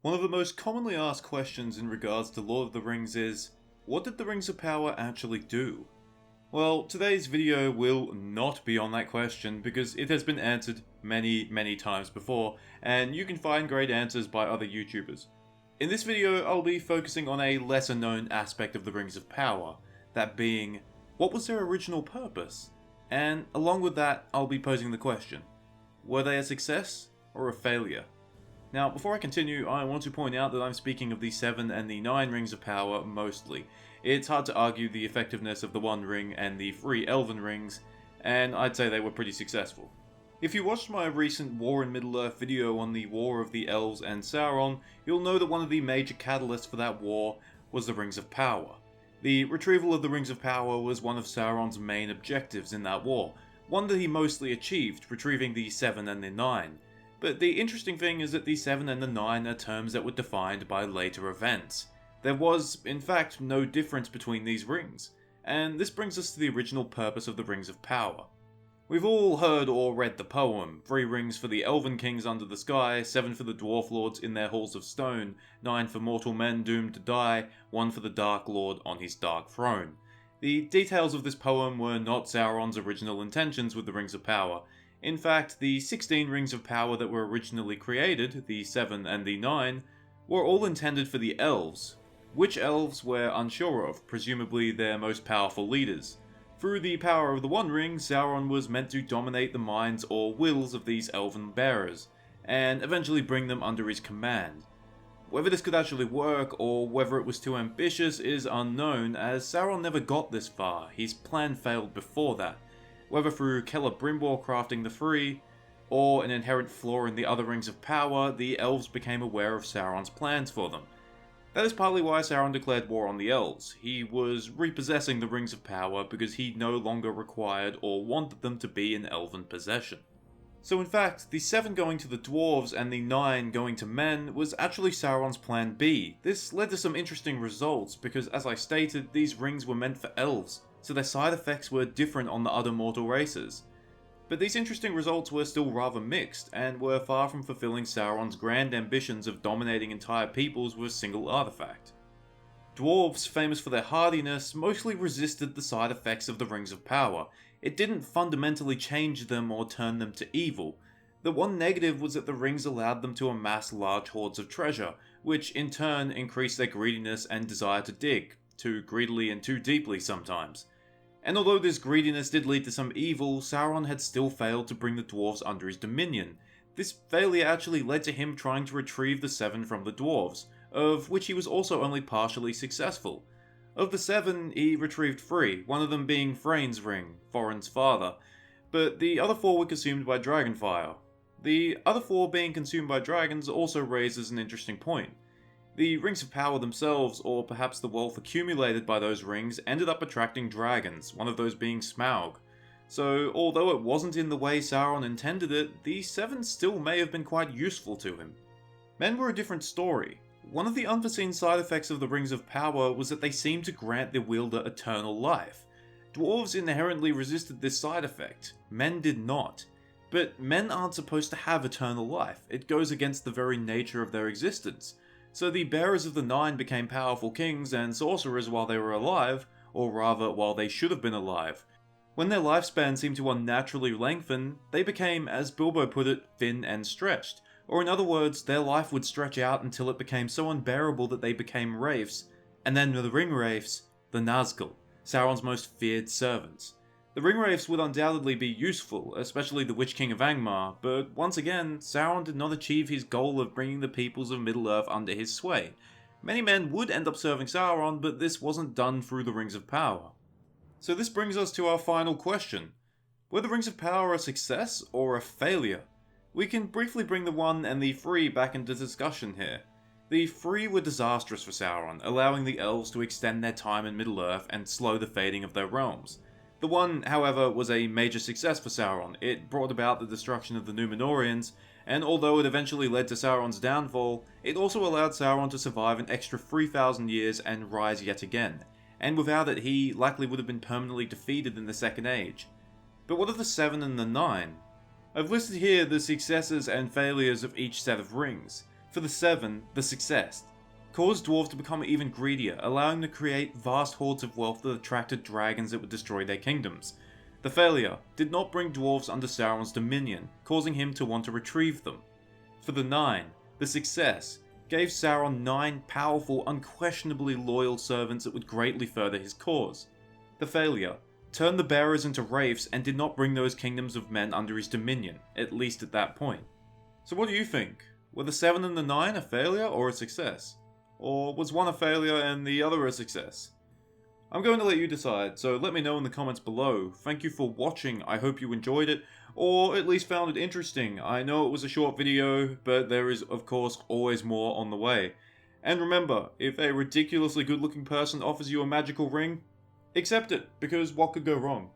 One of the most commonly asked questions in regards to Lord of the Rings is, what did the Rings of Power actually do? Well, today's video will not be on that question because it has been answered many times before, and you can find great answers by other YouTubers. In this video, I'll be focusing on a lesser known aspect of the Rings of Power, that being, what was their original purpose? And along with that, I'll be posing the question, were they a success or a failure? Now, before I continue, I want to point out that I'm speaking of the 7 and the 9 Rings of Power mostly. It's hard to argue the effectiveness of the One Ring and the 3 Elven Rings, and I'd say they were pretty successful. If you watched my recent War in Middle-earth video on the War of the Elves and Sauron, you'll know that one of the major catalysts for that war was the Rings of Power. The retrieval of the Rings of Power was one of Sauron's main objectives in that war, one that he mostly achieved, retrieving the 7 and the 9. But the interesting thing is that the 7 and the 9 are terms that were defined by later events. There was, in fact, no difference between these rings, and this brings us to the original purpose of the Rings of Power. We've all heard or read the poem, 3 rings for the Elven Kings under the sky, 7 for the Dwarf Lords in their halls of stone, 9 for mortal men doomed to die, 1 for the Dark Lord on his dark throne. The details of this poem were not Sauron's original intentions with the Rings of Power. In fact, the 16 Rings of Power that were originally created, the 7 and the 9, were all intended for the elves. Which elves we're unsure of, presumably their most powerful leaders. Through the power of the One Ring, Sauron was meant to dominate the minds or wills of these elven bearers, and eventually bring them under his command. Whether this could actually work, or whether it was too ambitious, is unknown, as Sauron never got this far. His plan failed before that. Whether through Celebrimbor crafting the 3, or an inherent flaw in the other Rings of Power, the elves became aware of Sauron's plans for them. That is partly why Sauron declared war on the elves. He was repossessing the Rings of Power because he no longer required or wanted them to be in elven possession. So in fact, the 7 going to the dwarves and the 9 going to men was actually Sauron's plan B. This led to some interesting results because, as I stated, these rings were meant for elves, so their side effects were different on the other mortal races. But these interesting results were still rather mixed, and were far from fulfilling Sauron's grand ambitions of dominating entire peoples with a single artifact. Dwarves, famous for their hardiness, mostly resisted the side effects of the Rings of Power. It didn't fundamentally change them or turn them to evil. The one negative was that the rings allowed them to amass large hoards of treasure, which in turn increased their greediness and desire to dig, too greedily and too deeply sometimes. And although this greediness did lead to some evil, Sauron had still failed to bring the dwarves under his dominion. This failure actually led to him trying to retrieve the 7 from the dwarves, of which he was also only partially successful. Of the 7, he retrieved 3, one of them being Thrain's ring, Thorin's father, but the other 4 were consumed by dragonfire. The other 4 being consumed by dragons also raises an interesting point. The Rings of Power themselves, or perhaps the wealth accumulated by those rings, ended up attracting dragons, one of those being Smaug. So, although it wasn't in the way Sauron intended it, the 7 still may have been quite useful to him. Men were a different story. One of the unforeseen side effects of the Rings of Power was that they seemed to grant their wielder eternal life. Dwarves inherently resisted this side effect, men did not. But men aren't supposed to have eternal life, it goes against the very nature of their existence. So the bearers of the 9 became powerful kings and sorcerers while they were alive, or rather while they should have been alive. When their lifespan seemed to unnaturally lengthen, they became, as Bilbo put it, thin and stretched. Or in other words, their life would stretch out until it became so unbearable that they became wraiths, and then the ring wraiths, the Nazgul, Sauron's most feared servants. The ringwraiths would undoubtedly be useful, especially the Witch King of Angmar, but once again, Sauron did not achieve his goal of bringing the peoples of Middle-earth under his sway. Many men would end up serving Sauron, but this wasn't done through the Rings of Power. So this brings us to our final question. Were the Rings of Power a success or a failure? We can briefly bring the 1 and the 3 back into discussion here. The 3 were disastrous for Sauron, allowing the elves to extend their time in Middle-earth and slow the fading of their realms. The 1, however, was a major success for Sauron. It brought about the destruction of the Númenóreans, and although it eventually led to Sauron's downfall, it also allowed Sauron to survive an extra 3,000 years and rise yet again, and without it he likely would have been permanently defeated in the Second Age. But what of the 7 and the 9? I've listed here the successes and failures of each set of rings. For the 7, the success caused dwarves to become even greedier, allowing them to create vast hordes of wealth that attracted dragons that would destroy their kingdoms. The failure did not bring dwarves under Sauron's dominion, causing him to want to retrieve them. For the 9, the success gave Sauron 9 powerful, unquestionably loyal servants that would greatly further his cause. The failure turned the bearers into wraiths and did not bring those kingdoms of men under his dominion, at least at that point. So what do you think? Were the 7 and the 9 a failure or a success? Or was one a failure and the other a success? I'm going to let you decide, so let me know in the comments below. Thank you for watching, I hope you enjoyed it, or at least found it interesting. I know it was a short video, but there is of course always more on the way. And remember, if a ridiculously good looking person offers you a magical ring, accept it, because what could go wrong?